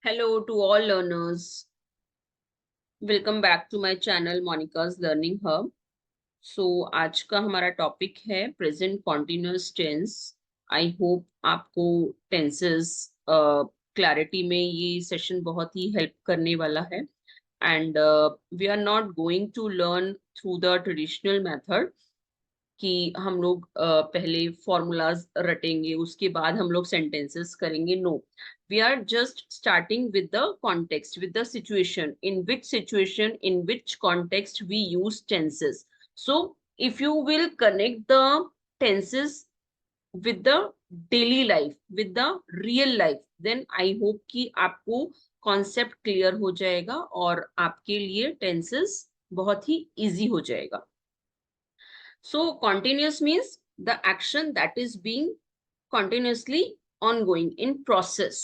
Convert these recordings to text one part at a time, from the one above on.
Hello to all learners. Welcome back to my channel Monica's Learning Hub. So आज का हमारा topic है present continuous tense. I hope आपको tenses clarity में ये सेशन बहुत ही हेल्प करने वाला है. And we are not going to learn through the traditional method कि हम लोग पहले फॉर्मूलाज रटेंगे उसके बाद हम लोग सेंटेंसेस करेंगे. No, we are just starting with the context, with the situation, in which context we use tenses. So if you will connect the tenses with the daily life, with the real life, then I hope कि आपको concept clear हो जाएगा और आपके लिए tenses बहुत ही easy हो जाएगा. So continuous means the action that is being continuously ongoing in process.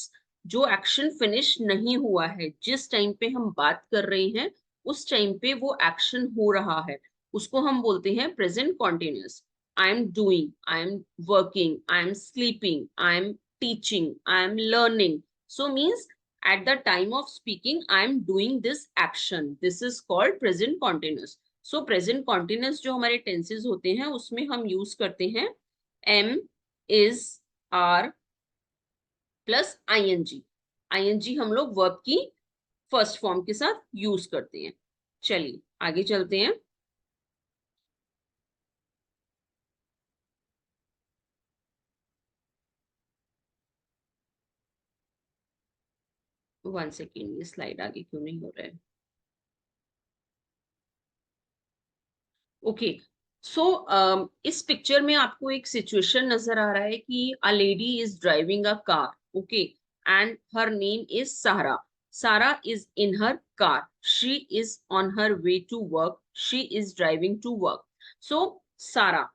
जो एक्शन फिनिश नहीं हुआ है, जिस टाइम पे हम बात कर रहे हैं उस टाइम पे वो एक्शन हो रहा है, उसको हम बोलते हैं present continuous. I am doing, I am working, I am sleeping, I am teaching, I am learning. So means at the time of speaking I am doing this action. This is called present continuous. So present continuous जो हमारे tenses होते हैं उसमें हम use करते हैं am, is, are plus ING. ING हम लोग वर्ब की फर्स्ट फॉर्म के साथ यूज करते हैं. चलिए आगे चलते हैं. वन सेकेंड, ये स्लाइड आगे क्यों नहीं हो रहा है? ओके. सो इस पिक्चर में आपको एक सिचुएशन नजर आ रहा है कि a lady is driving a car. Okay. And her name is Sara. Sara is in her car. She is on her way to work. She is driving to work. So Sara,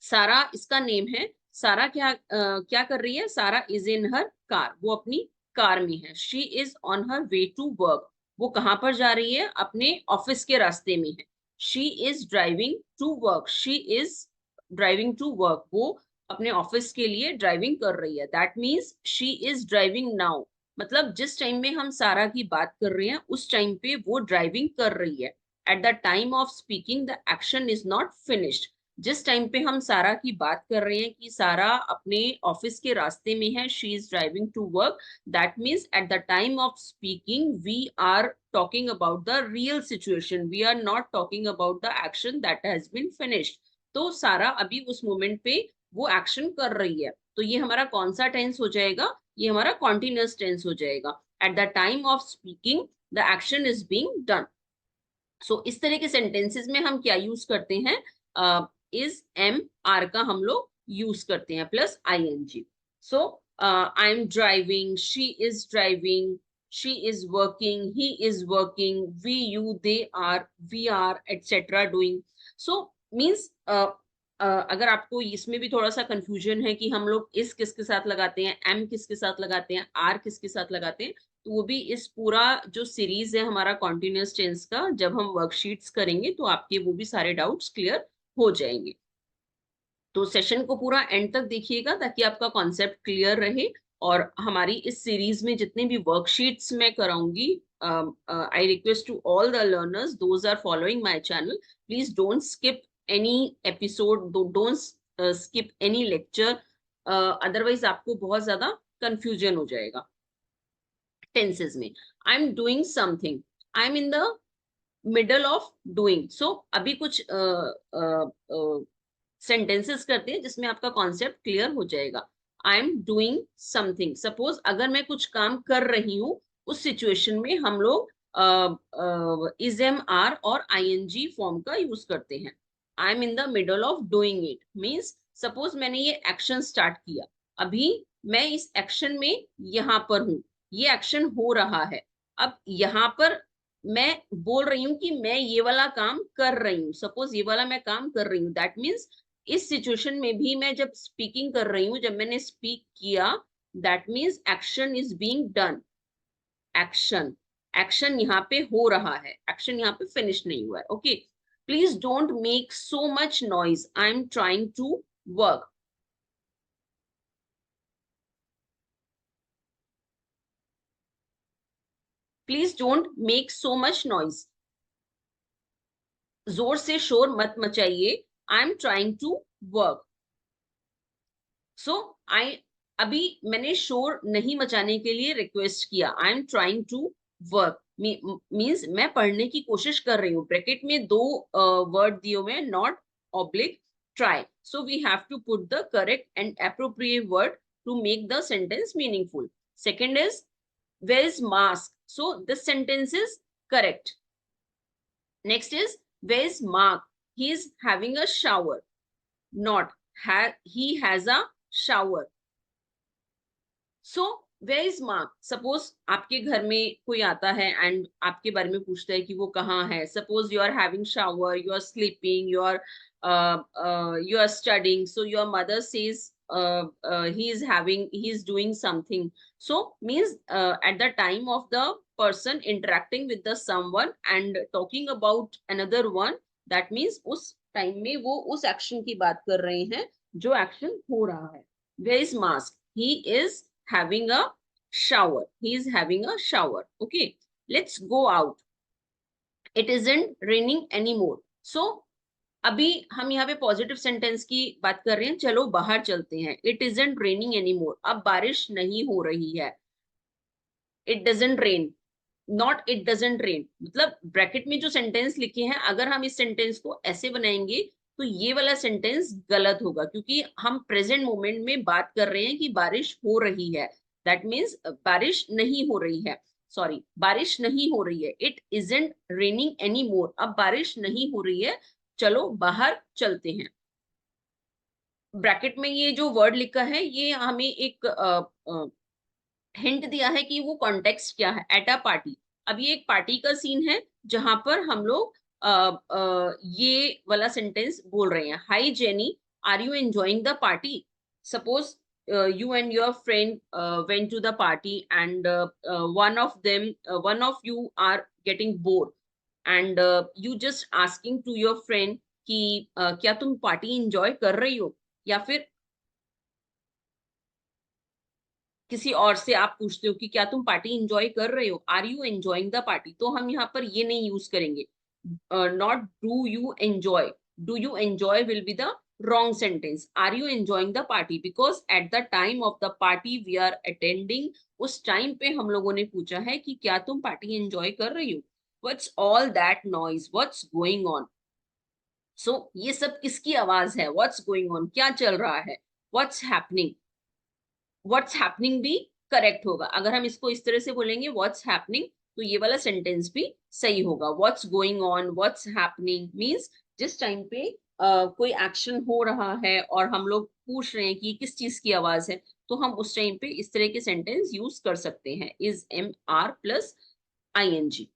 Sara इसका name है. सारा क्या कर रही है? सारा is in her car. वो अपनी कार में है. She is on her way to work. वो कहां पर जा रही है? अपने ऑफिस के रास्ते में है. She is driving to work. She is driving to work. वो अपने ऑफिस के लिए ड्राइविंग कर रही है. That means she is driving now. मतलब जिस टाइम में हम सारा की बात कर रहे हैं उस टाइम पे वो ड्राइविंग कर रही है. Eight the time of speaking the action is not finished. जिस टाइम पे हम सारा की बात कर रहे हैं कि सारा अपने ऑफिस के रास्ते में है, she is driving to work, that means at the time of speaking we are talking about the real situation. We are not talking about the action that has been finished. तो सारा अभी उस moment पे वो action कर रही है. तो ये हमारा कौन सा टेंस हो जाएगा? ये हमारा कॉन्टिन्यूअस टेंस हो जाएगा. At the time of speaking the action is being done. So इस तरह के सेंटेंसेस में हम क्या यूज करते हैं? इज, एम, आर का हम लोग यूज करते हैं plus ING. So I am driving, she is driving, she is working, he is working, we, you, they are, we are, etcetera doing. So means अगर आपको इसमें भी थोड़ा सा कंफ्यूजन है कि हम लोग इस किसके साथ लगाते हैं, एम किसके साथ लगाते हैं, आर किसके साथ लगाते हैं, तो वो भी इस पूरा जो सीरीज है हमारा कॉन्टिन्यूअस टेंस का, जब हम वर्कशीट्स करेंगे तो आपके वो भी सारे डाउट्स क्लियर हो जाएंगे. तो सेशन को पूरा एंड तक देखिएगा ताकि आपका कॉन्सेप्ट क्लियर रहे. और हमारी इस सीरीज में जितने भी वर्कशीट्स मैं कराऊंगी, I request to all the learners those are following my channel, please don't skip any episode, don't skip any lecture. Otherwise आपको बहुत ज्यादा कंफ्यूजन हो जाएगा टेंसेस में. I am doing something, I am in the middle of doing. So अभी कुछ sentences करते हैं जिसमें आपका कॉन्सेप्ट क्लियर हो जाएगा. आई एम डूइंग समथिंग. सपोज अगर मैं कुछ काम कर रही हूँ, उस सिचुएशन में हम लोग इज, एम, आर और आईएनजी फॉर्म का यूज करते हैं. आई am in the middle of doing it means suppose मैंने ये एक्शन स्टार्ट किया, अभी मैं इस एक्शन में यहां पर हूं, ये एक्शन हो रहा है. अब यहाँ पर मैं बोल रही हूँ कि मैं ये वाला काम कर रही हूँ. सपोज ये वाला मैं काम कर रही हूँ, दैट मीन्स इस सिचुएशन में भी मैं जब स्पीकिंग कर रही हूँ, जब मैंने स्पीक किया, that means action is being done. Action, action यहाँ पे हो रहा है, एक्शन यहाँ पे फिनिश नहीं हुआ है. Okay, please don't make so much noise, I am trying to work. Please don't make so much noise, जोर से शोर मत मचाइए, I am trying to work. So I, अभी मैंने शोर नहीं मचाने के लिए रिक्वेस्ट किया, I am trying to work means मैं पढ़ने की कोशिश कर रही हूँ। ब्रैकेट में दो वर्ड दिए हुए हैं, not oblique try, so we have to put the correct and appropriate word to make the sentence meaningful. Second is where is mask, so this sentence is correct. Next is where is Mark, he is having a shower, not he has a shower. So where is mark, suppose आपके घर में कोई आता है and आपके बारे में पूछता है कि वो कहाँ है। Suppose you are having shower, you are sleeping, you are studying, so your mother says he is doing something, so means at the time of the person interacting with the someone and talking about another one, that means उस time में वो उस action की बात कर रहे हैं जो एक्शन हो रहा है। where is mask, he is having a shower, he is having a shower. Okay, let's go out, it isn't raining anymore. So अभी हम यहाँ पे पॉजिटिव सेंटेंस की बात कर रहे हैं, चलो बाहर चलते हैं। इट इजंट रेनिंग एनीमोर, अब बारिश नहीं हो रही है। It doesn't rain, not it doesn't rain, मतलब ब्रैकेट में जो सेंटेंस लिखे हैं अगर हम इस सेंटेंस को ऐसे बनाएंगे तो ये वाला सेंटेंस गलत होगा, क्योंकि हम प्रेजेंट मोमेंट में बात कर रहे हैं कि बारिश हो रही है। दैट मीन्स बारिश नहीं हो रही है, सॉरी बारिश नहीं हो रही है। It isn't raining any more, अब बारिश नहीं हो रही है, चलो बाहर चलते हैं। ब्रैकेट में ये जो वर्ड लिखा है ये हमें एक हिंट दिया है कि वो कॉन्टेक्स्ट क्या है। एट अ पार्टी, अब ये एक पार्टी का सीन है जहां पर हम लोग ये वाला सेंटेंस बोल रहे हैं। Hi Jenny, are you enjoying the party. Suppose you and your friend went to the party and one of you are getting bored and you just asking to your friend कि क्या तुम party enjoy कर रही हो, या फिर किसी और से आप पूछते हो कि क्या तुम पार्टी एंजॉय कर रहे हो, are you enjoying the party, तो हम यहाँ पर ये नहीं यूज करेंगे। Not do you enjoy, do you enjoy will be the wrong sentence, are you enjoying the party, because at the time of the party we are attending, उस time पे हम लोगों ने पूछा है कि क्या तुम पार्टी एंजॉय कर रही हो। what's all that noise, what's going on, so ये सब किसकी आवाज है, what's going on क्या चल रहा है, what's happening, व्हाट्स हैपनिंग भी करेक्ट होगा। अगर हम इसको इस तरह से बोलेंगे व्हाट्स हैपनिंग, तो ये वाला सेंटेंस भी सही होगा। What's going on, what's happening means जिस टाइम पे कोई एक्शन हो रहा है और हम लोग पूछ रहे हैं कि किस चीज की आवाज है, तो हम उस टाइम पे इस तरह के सेंटेंस यूज कर सकते हैं, is am are plus ING.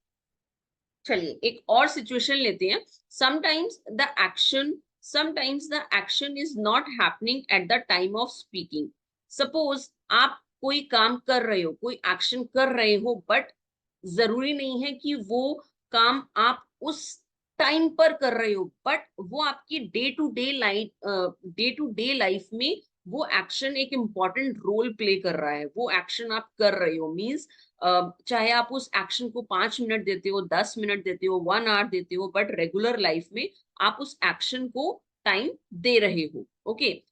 चलिए एक और सिचुएशन लेते हैं। Sometimes the action is not happening at the time of speaking. Suppose आप कोई काम कर रहे हो, कोई एक्शन कर रहे हो, बट जरूरी नहीं है कि वो काम आप उस टाइम पर कर रहे हो, बट वो आपकी डे टू डे लाइफ में वो एक्शन एक इम्पॉर्टेंट रोल प्ले कर रहा है। वो एक्शन आप कर रहे हो मीन्स चाहे आप उस एक्शन को 5 मिनट देते हो, 10 मिनट देते हो, 1 आवर देते हो, बट रेगुलर लाइफ में आप उस एक्शन को टाइम दे रहे हो। ओके,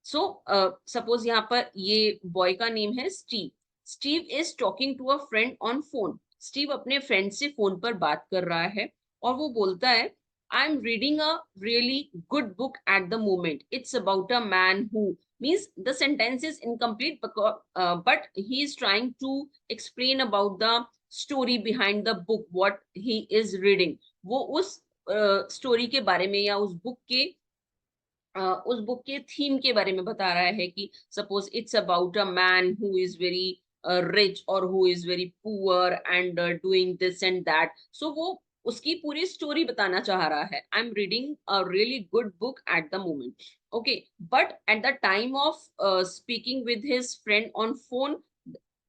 सो सपोज यहाँ पर ये बॉय का नेम है Steve. Steve is talking to a friend on phone. Steve अपने फ्रेंड से फोन पर बात कर रहा है और वो बोलता है I am reading a really good book at the moment, it's about a man who, means the sentence is incomplete because, but he is trying to explain about the story behind the book what he is reading। वो उस story के बारे में या उस book के theme के बारे में बता रहा है कि suppose it's about a man who is very rich और who is very poor and doing this and that, so वो उसकी पूरी स्टोरी बताना चाह रहा है। I am reading a really good book at the moment. Okay, but at the time of speaking with his friend on phone,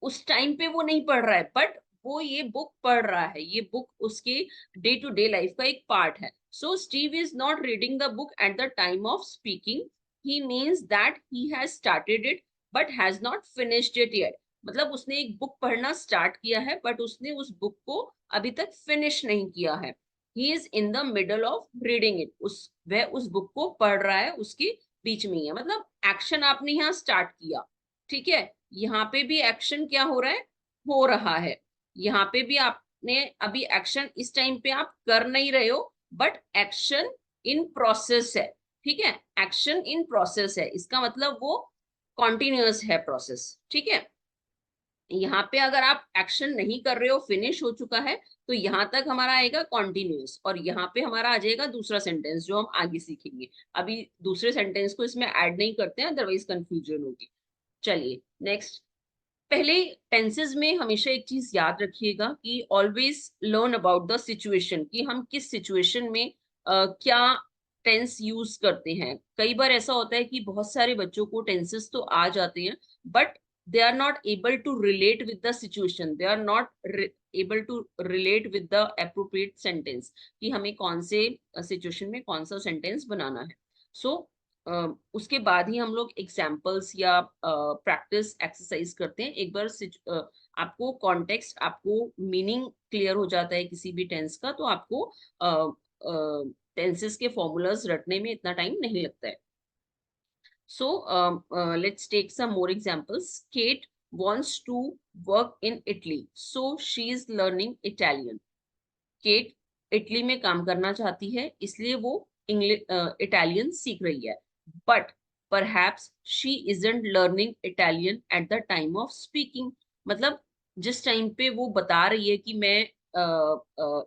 उस time पे वो नहीं पढ़ रहा है, बट वो ये बुक पढ़ रहा है। ये बुक उसके डे टू डे लाइफ का एक पार्ट है। So Steve is not reading the book at the time of speaking, he means that he has started it but has not finished it yet. मतलब उसने एक book पढ़ना start किया है but उसने उस बुक को अभी तक फिनिश नहीं किया है। He is in the middle of reading it, वह उस बुक को पढ़ रहा है, उसके बीच में ही है। मतलब एक्शन आपने यहाँ स्टार्ट किया, ठीक है, यहाँ पे भी एक्शन क्या हो रहा है, हो रहा है। यहाँ पे भी आपने अभी एक्शन इस टाइम पे आप कर नहीं रहे हो, बट एक्शन इन प्रोसेस है, ठीक है, एक्शन इन प्रोसेस है, इसका मतलब वो कॉन्टिन्यूअस है प्रोसेस, ठीक है। यहाँ पे अगर आप एक्शन नहीं कर रहे हो, फिनिश हो चुका है, तो यहाँ तक हमारा आएगा कॉन्टिन्यूअस, और यहाँ पे हमारा आ जाएगा दूसरा सेंटेंस जो हम आगे सीखेंगे। अभी दूसरे सेंटेंस को इसमें ऐड नहीं करते हैं, अदरवाइज कंफ्यूजन होगी। चलिए नेक्स्ट। पहले टेंसेस में हमेशा एक चीज याद रखिएगा कि always learn about the situation, कि हम किस सिचुएशन में क्या टेंस यूज करते हैं। कई बार ऐसा होता है कि बहुत सारे बच्चों को टेंसेस तो आ जाते हैं, but they are not able to relate with the situation, they are not able to relate with the appropriate sentence, कि हमें कौन से सिचुएशन में कौन सा सेंटेंस बनाना है। सो उसके बाद ही हम लोग एग्जाम्पल्स या प्रैक्टिस एक्सरसाइज करते हैं। एक बार आपको कॉन्टेक्स्ट, आपको मीनिंग क्लियर हो जाता है किसी भी टेंस का, तो आपको टेंसेस के फॉर्मूलाज रटने में इतना टाइम नहीं लगता है। So let's take some more examples. Kate wants to work in Italy, so she is learning Italian. Kate Italy में काम करना चाहती है, इसलिए वो इटालियन सीख रही है। But perhaps she isn't learning Italian at the time of speaking. मतलब जिस टाइम पे वो बता रही है कि मैं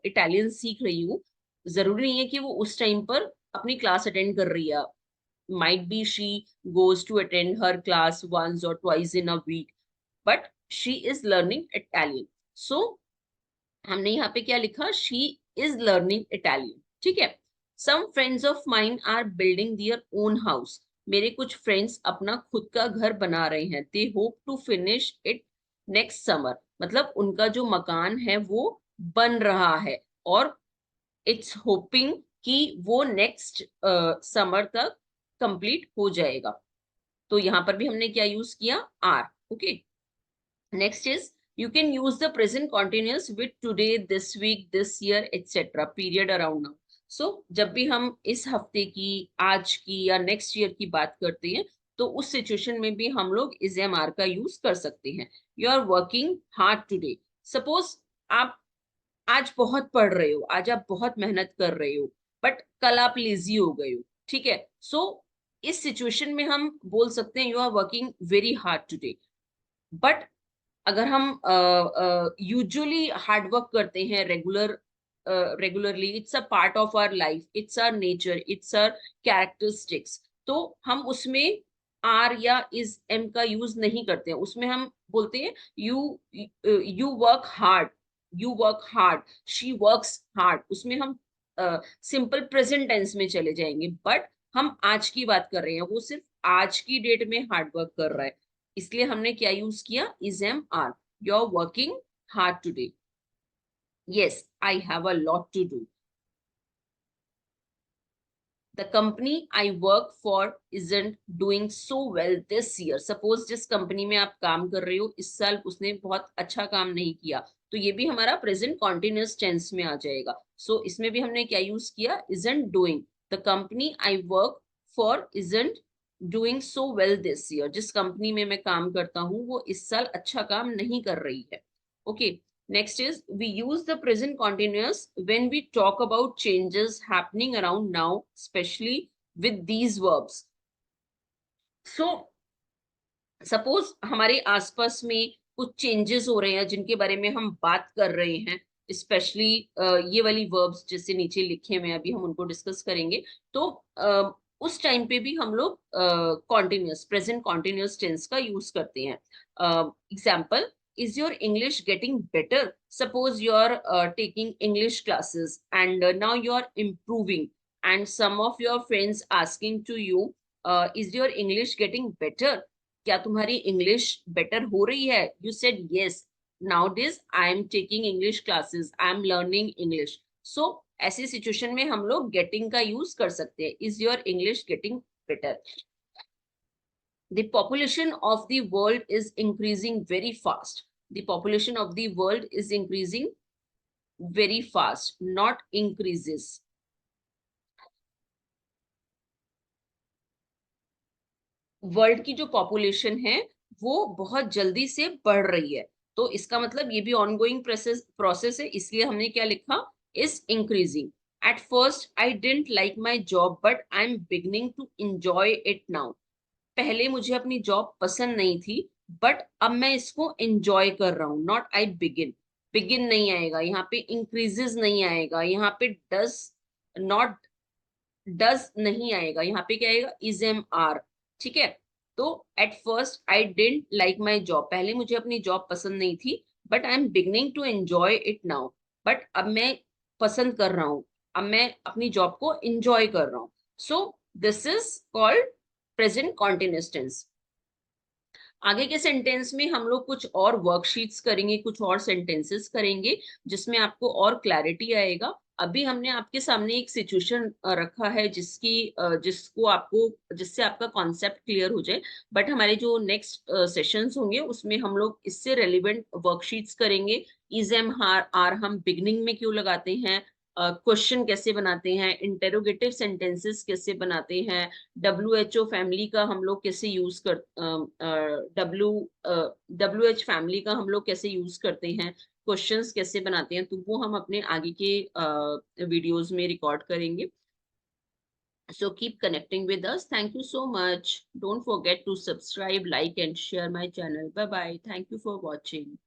इटालियन सीख रही हूँ, जरूरी नहीं है कि वो उस टाइम पर अपनी क्लास अटेंड कर रही है। Might be she goes to attend her class once or twice in a week, but she is learning Italian. So हमने यहाँ पे क्या लिखा, she is learning Italian, ठीक है। Some friends of mine are building their own house. मेरे कुछ friends अपना खुद का घर बना रहे हैं। They hope to finish it next summer. मतलब उनका जो मकान है वो बन रहा है, और इट्स होपिंग कि वो नेक्स्ट समर तक कंप्लीट हो जाएगा। तो यहाँ पर भी हमने क्या यूज किया, आर, okay. Next is you can use the present continuous with today, this week, this year, etcetera, period around now. So जब भी हम इस हफ्ते की, आज की या नेक्स्ट ईयर की बात करते हैं, तो उस सिचुएशन में भी हम लोग इज एम आर का यूज कर सकते हैं। You are working hard today. Suppose आप आज बहुत पढ़ रहे हो, आज आप बहुत मेहनत कर रहे हो, बट कल आप लेजी हो गए हो, ठीक है। सो इस सिचुएशन में हम बोल सकते हैं you are working very hard today. But अगर हम यूजुअली हार्ड वर्क करते हैं regularly, it's a part of our life, it's our nature, it's our characteristics, तो हम उसमें आर या इज एम का यूज नहीं करते हैं। उसमें हम बोलते हैं you work hard, you work hard, she works hard. उसमें हम सिंपल प्रेजेंट टेंस में चले जाएंगे, बट हम आज की बात कर रहे हैं, वो सिर्फ आज की डेट में हार्ड वर्क कर रहा है, इसलिए हमने क्या यूज किया, is am are. You are working hard today. Yes, I have a lot to do. The company I work for isn't doing so well this year. Suppose जिस company में आप काम कर रहे हो, इस साल उसने बहुत अच्छा काम नहीं किया, तो ये भी हमारा प्रेजेंट कॉन्टिन्यूअस टेंस में आ जाएगा। सो इसमें भी हमने क्या यूज किया, isn't doing. The company I work for isn't doing so well this year. जिस कंपनी में मैं काम करता हूँ वो इस साल अच्छा काम नहीं कर रही है, okay. Next is we use the present continuous when we talk about changes happening around now, especially with these verbs. So suppose हमारे आसपास में कुछ चेंजेस हो रहे हैं जिनके बारे में हम बात कर रहे हैं, स्पेशली ये वाली वर्ब्स जैसे नीचे लिखे हुए हैं, अभी हम उनको डिस्कस करेंगे। तो उस टाइम पे भी हम लोग कॉन्टिन्यूस, प्रेजेंट कॉन्टिन्यूस टेंस का यूज करते हैं। Example, is your English getting better? Suppose you are taking English classes and now you are improving, and some of your friends asking to you, is your English getting better? क्या तुम्हारी English better हो रही है? You said yes, nowadays I am taking English classes, I am learning English. So ऐसी situation में हम लोग getting का यूज कर सकते हैं, is your English getting better. The population of the world is increasing very fast. The population of the world is increasing very fast, not increases. World की जो पॉपुलेशन है वो बहुत जल्दी से बढ़ रही है, तो इसका मतलब ये भी ऑनगोइंग प्रोसेस है, इसलिए हमने क्या लिखा, is increasing. At first I didn't like my job but I am beginning to enjoy it now. पहले मुझे अपनी जॉब पसंद नहीं थी, बट अब मैं इसको एंजॉय कर रहा हूँ. नॉट आई बिगिन, बिगिन नहीं आएगा यहाँ पे, इंक्रीजेस नहीं आएगा यहाँ पे, डज नॉट, डज नहीं आएगा यहाँ पे, क्या आएगा, इज एम आर. ठीक है. तो at first I didn't like my job, पहले मुझे अपनी जॉब पसंद नहीं थी, but I am beginning to enjoy it now. But अब मैं पसंद कर रहा हूँ, अब मैं अपनी जॉब को एंजॉय कर रहा हूँ. So this is called present continuous tense. आगे के सेंटेंस में हम लोग कुछ और वर्कशीट्स करेंगे, कुछ और सेंटेंसेस करेंगे, जिसमें आपको और क्लैरिटी आएगा. अभी हमने आपके सामने एक सिचुएशन रखा है जिसको आपको, जिससे आपका कॉन्सेप्ट क्लियर हो जाए. बट हमारे जो नेक्स्ट सेशंस होंगे उसमें हम लोग इससे रेलिवेंट वर्कशीट्स करेंगे. इज एम आर हम बिगनिंग में क्यों लगाते हैं, क्वेश्चन कैसे बनाते हैं, इंटेरोगेटिव सेंटेंसेस कैसे बनाते हैं, WHO फैमिली का हम लोग कैसे यूज कर, WH फैमिली का हम लोग कैसे यूज करते हैं, क्वेश्चंस कैसे बनाते हैं, तो वो हम अपने आगे के वीडियोस में रिकॉर्ड करेंगे. So keep connecting with us. Thank you so much. Don't forget to subscribe, like and share my channel. Bye bye. Thank you for watching.